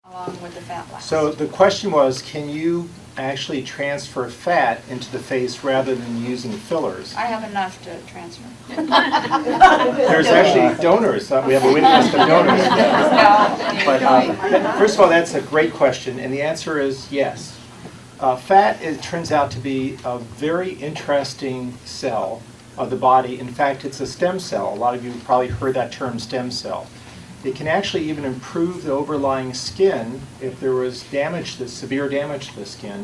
along with the fat loss. So the question was, can you actually transfer fat into the face rather than using fillers? I have enough to transfer. There's actually donors. We have a waiting list of donors. But first of all, that's a great question, and the answer is yes. Fat, it turns out to be a very interesting cell of the body. In fact, it's a stem cell. A lot of you have probably heard that term, stem cell. It can actually even improve the overlying skin if there was damage, severe damage to the skin.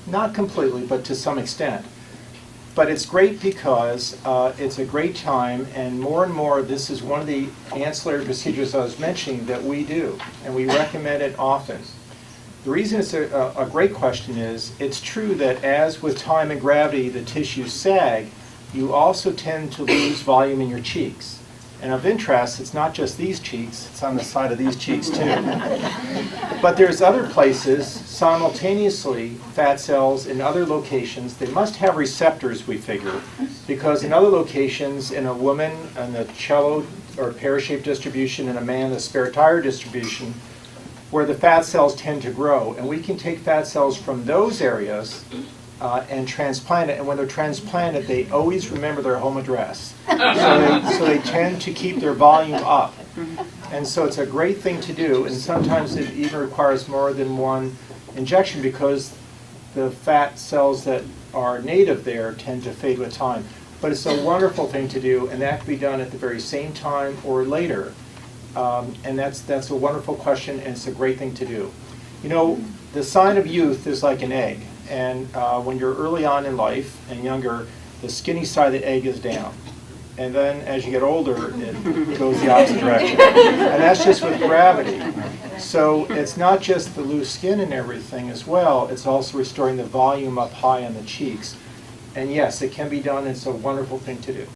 Not completely, but to some extent. But it's great because it's a great time, and more, this is one of the ancillary procedures I was mentioning that we do, and we recommend it often. The reason it's a great question is, it's true that as with time and gravity the tissues sag, you also tend to lose volume in your cheeks. And of interest, it's not just these cheeks, it's on the side of these cheeks too. But there's other places, simultaneously, fat cells in other locations. They must have receptors, we figure, because in other locations, in a woman, in the cello or pear-shaped distribution, in a man, the spare tire distribution, where the fat cells tend to grow. And we can take fat cells from those areas and transplant it, and when they're transplanted, they always remember their home address. So they tend to keep their volume up. And so it's a great thing to do, and sometimes it even requires more than one injection because the fat cells that are native there tend to fade with time. But it's a wonderful thing to do, and that can be done at the very same time or later. And that's a wonderful question, and it's a great thing to do. You know, the sign of youth is like an egg. And when you're early on in life and younger, the skinny side of the egg is down. And then as you get older, it goes the opposite direction. And that's just with gravity. So it's not just the loose skin and everything as well, it's also restoring the volume up high on the cheeks. And yes, it can be done, it's a wonderful thing to do.